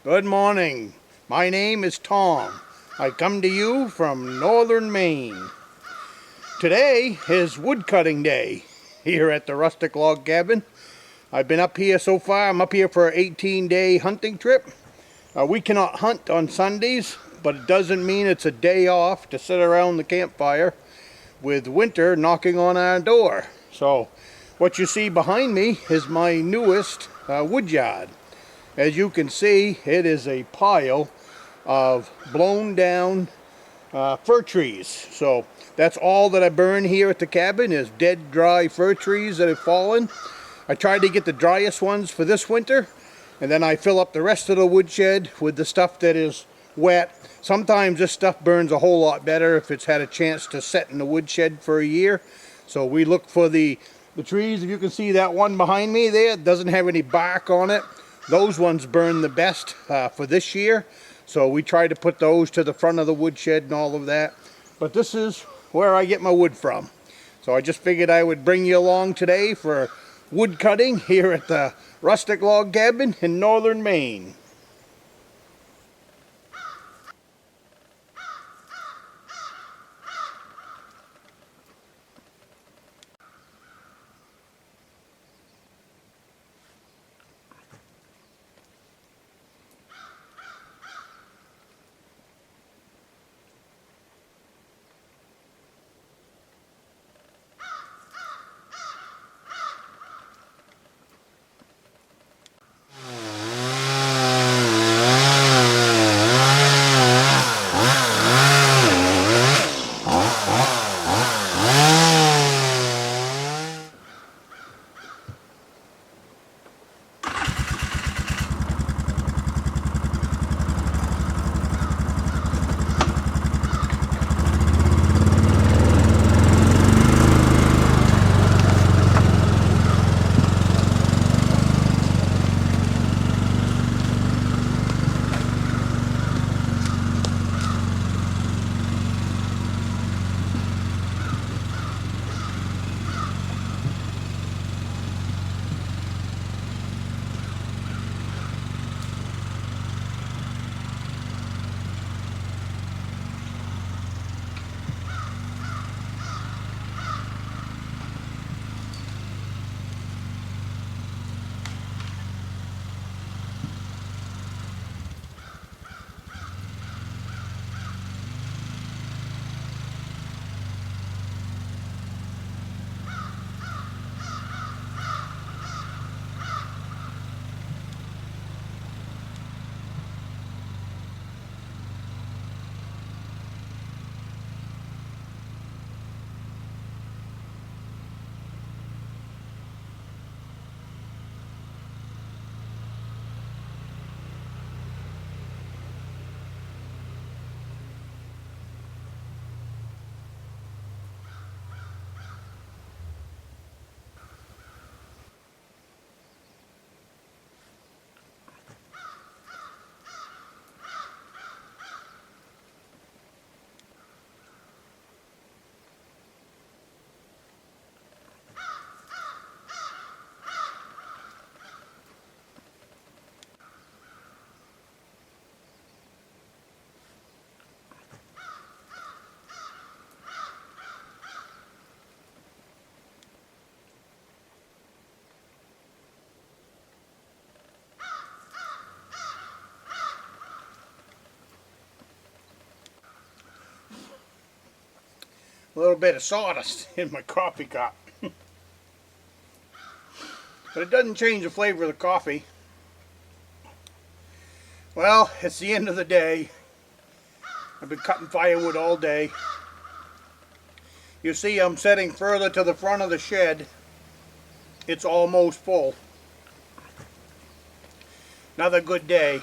Good morning. My name is Tom. I come to you from northern Maine. Today is wood cutting day here at the Rustic log cabin. I've been up here so far. I'm up here for an 18-day hunting trip. We cannot hunt on Sundays, but it doesn't mean it's a day off to sit around the campfire with winter knocking on our door. So what you see behind me is my newest wood yard. As you can see, it is a pile of blown down fir trees. So that's all that I burn here at the cabin is dead, dry fir trees that have fallen. I tried to get the driest ones for this winter, and then I fill up the rest of the woodshed with the stuff that is wet. Sometimes this stuff burns a whole lot better if it's had a chance to set in the woodshed for a year. So we look for the trees. If you can see that one behind me there, it doesn't have any bark on it. Those ones burn the best for this year, so we try to put those to the front of the woodshed and all of that. But this is where I get my wood from. So I just figured I would bring you along today for wood cutting here at the Rustic log cabin in northern Maine. A little bit of sawdust in my coffee cup. But it doesn't change the flavor of the coffee. Well, it's the end of the day. I've been cutting firewood all day. You see I'm setting further to the front of the shed. It's almost full. Another good day.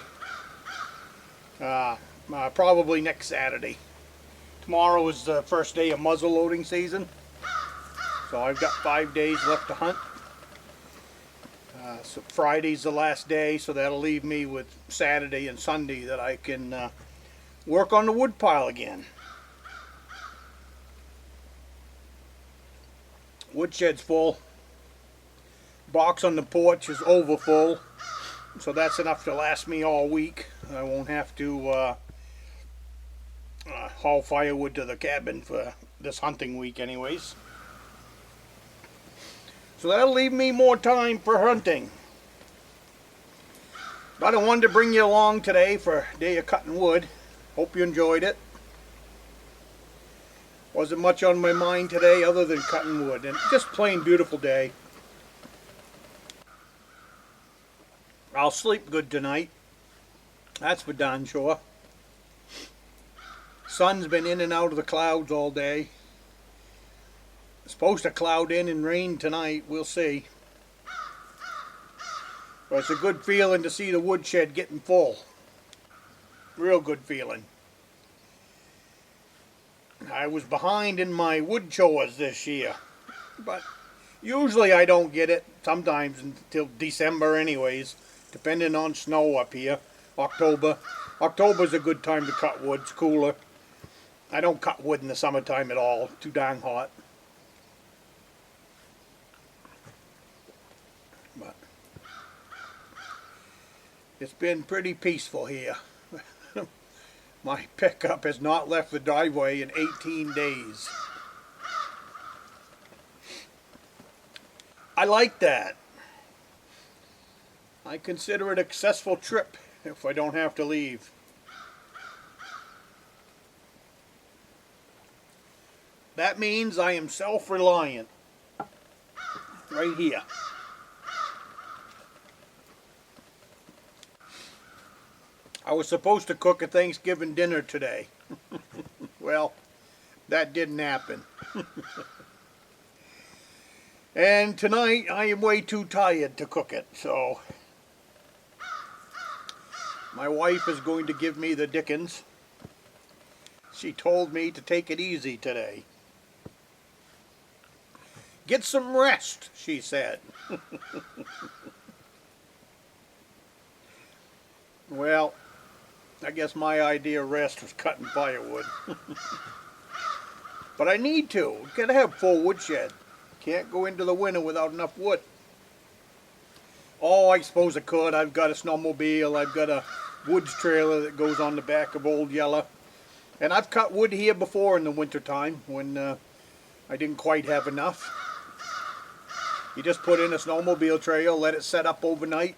Probably next Saturday. Tomorrow is the first day of muzzle loading season, so I've got 5 days left to hunt. So Friday's the last day, so that'll leave me with Saturday and Sunday that I can work on the wood pile again. Woodshed's full. Box on the porch is over full. So that's enough to last me all week. I won't have to haul firewood to the cabin for this hunting week anyways. So that'll leave me more time for hunting. But I wanted to bring you along today for a day of cutting wood. Hope you enjoyed it. Wasn't much on my mind today other than cutting wood, and just plain beautiful day. I'll sleep good tonight. That's for darn sure. Sun's been in and out of the clouds all day. It's supposed to cloud in and rain tonight. We'll see. But it's a good feeling to see the woodshed getting full. Real good feeling. I was behind in my wood chores this year, but usually I don't get it, sometimes until December anyways, depending on snow up here. October. October's a good time to cut wood, it's cooler. I don't cut wood in the summertime at all, too darn hot. But it's been pretty peaceful here. My pickup has not left the driveway in 18 days. I like that. I consider it a successful trip if I don't have to leave. That means I am self-reliant. Right here. I was supposed to cook a Thanksgiving dinner today. Well, that didn't happen. And tonight I am way too tired to cook it, so my wife is going to give me the dickens. She told me to take it easy today. Get some rest, she said. Well, I guess my idea of rest was cutting firewood. But I need to. Gotta have full woodshed. Can't go into the winter without enough wood. Oh, I suppose I could. I've got a snowmobile. I've got a woods trailer that goes on the back of Old Yeller. And I've cut wood here before in the wintertime when I didn't quite have enough. You just put in a snowmobile trail, let it set up overnight,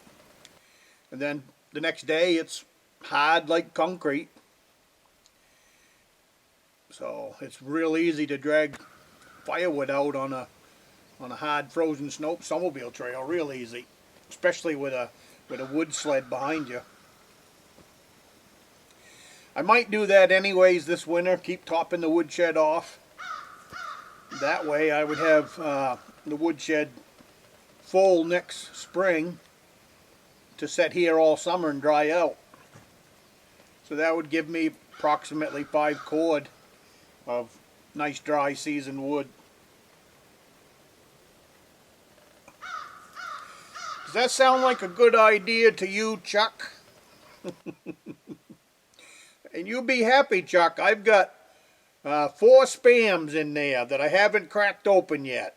and then the next day it's hard like concrete. So it's real easy to drag firewood out on a hard frozen snowmobile trail, real easy, especially with a wood sled behind you. I might do that anyways this winter, keep topping the woodshed off. That way I would have the woodshed full next spring to set here all summer and dry out. So that would give me approximately 5 cord of nice dry seasoned wood. Does that sound like a good idea to you, Chuck? And you'll be happy, Chuck. I've got 4 spams in there that I haven't cracked open yet.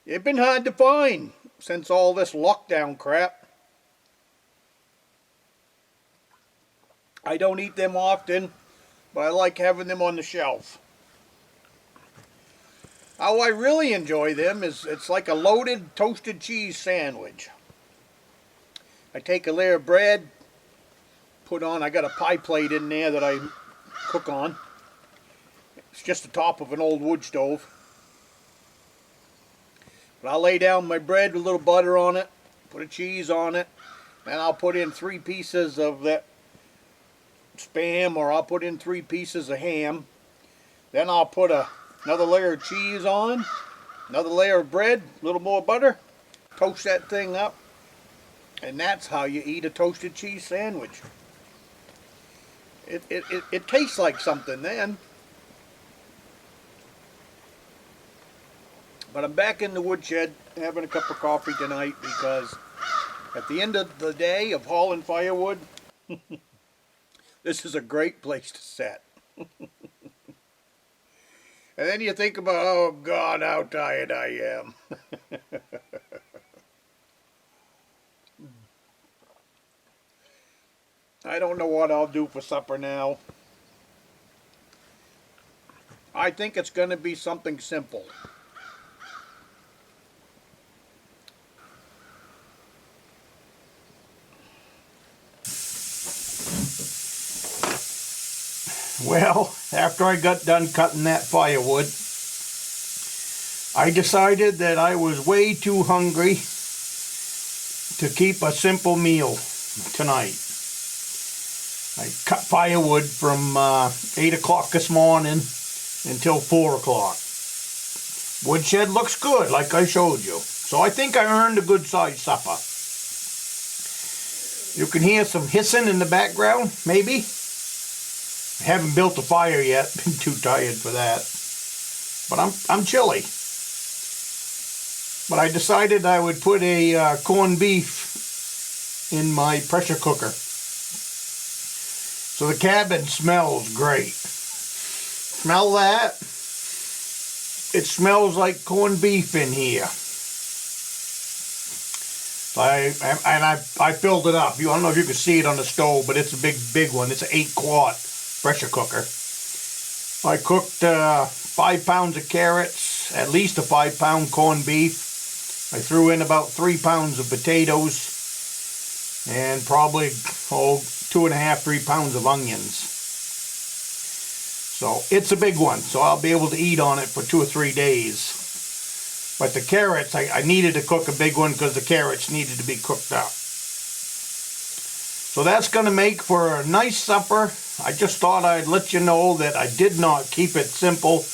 They've been hard to find since all this lockdown crap. I don't eat them often, but I like having them on the shelf. How I really enjoy them is it's like a loaded toasted cheese sandwich. I take a layer of bread, I got a pie plate in there that I cook on. It's just the top of an old wood stove. But I'll lay down my bread with a little butter on it, put a cheese on it, and I'll put in 3 pieces of that Spam, or I'll put in 3 pieces of ham. Then I'll put another layer of cheese on, another layer of bread, a little more butter, toast that thing up, and that's how you eat a toasted cheese sandwich. It tastes like something then. But I'm back in the woodshed having a cup of coffee tonight because at the end of the day of hauling firewood, this is a great place to sit. And then you think about, oh God, how tired I am. I don't know what I'll do for supper now. I think it's going to be something simple. Well, after I got done cutting that firewood, I decided that I was way too hungry to keep a simple meal tonight. I cut firewood from 8 o'clock this morning until 4 o'clock. Woodshed looks good, like I showed you. So I think I earned a good-sized supper. You can hear some hissing in the background, maybe. I haven't built a fire yet, been too tired for that. But I'm chilly. But I decided I would put a corned beef in my pressure cooker. So the cabin smells great. Smell that? It smells like corned beef in here. I filled it up. I don't know if you can see it on the stove, but it's a big one. It's an 8-quart pressure cooker. I cooked 5 pounds of carrots, at least a 5-pound corned beef. I threw in about 3 pounds of potatoes and probably 2.5–3 pounds of onions. So it's a big one, so I'll be able to eat on it for 2 or 3 days. But the carrots, I needed to cook a big one because the carrots needed to be cooked up. So that's going to make for a nice supper. I just thought I'd let you know that I did not keep it simple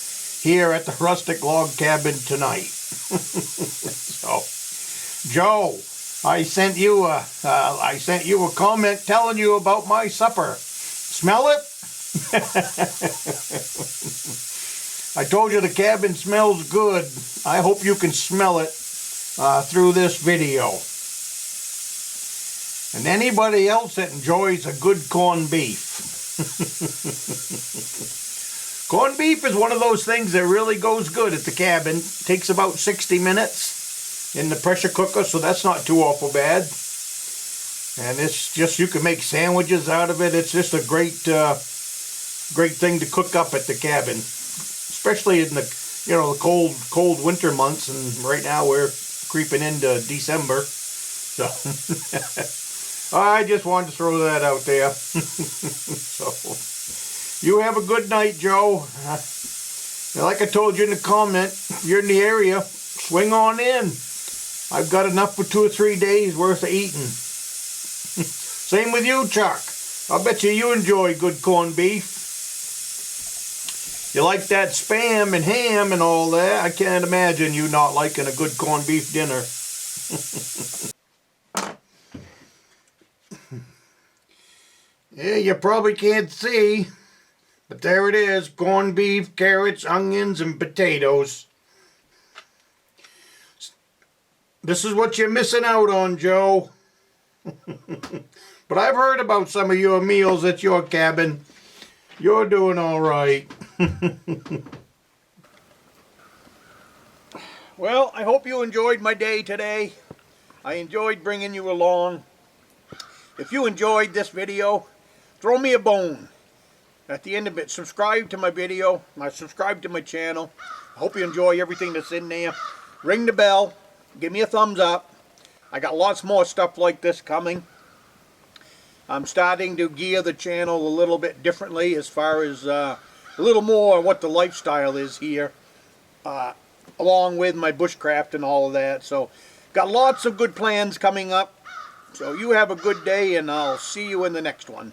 here at the Rustic Log Cabin tonight. So, Joe, I sent you a comment telling you about my supper. Smell it? I told you the cabin smells good. I hope you can smell it through this video. And anybody else that enjoys a good corned beef. Corned beef is one of those things that really goes good at the cabin. It takes about 60 minutes in the pressure cooker, so that's not too awful bad. And it's just, you can make sandwiches out of it. It's just a great thing to cook up at the cabin, especially in the the cold winter months. And right now we're creeping into December, so I just wanted to throw that out there. So you have a good night, Joe. Like I told you in the comment, if you're in the area, swing on in. I've got enough for 2 or 3 days worth of eating. Same with you, Chuck. I'll bet you enjoy good corned beef. You like that Spam and ham and all that. I can't imagine you not liking a good corned beef dinner. Yeah, you probably can't see, but there it is. Corned beef, carrots, onions, and potatoes. This is what you're missing out on, Joe. But I've heard about some of your meals at your cabin. You're doing all right. Well, I hope you enjoyed my day today. I enjoyed bringing you along. If you enjoyed this video, throw me a bone. At the end of it, subscribe to my video. Subscribe to my channel. I hope you enjoy everything that's in there. Ring the bell. Give me a thumbs up. I got lots more stuff like this coming. I'm starting to gear the channel a little bit differently as far as a little more on what the lifestyle is here, along with my bushcraft and all of that. So got lots of good plans coming up. So you have a good day, and I'll see you in the next one.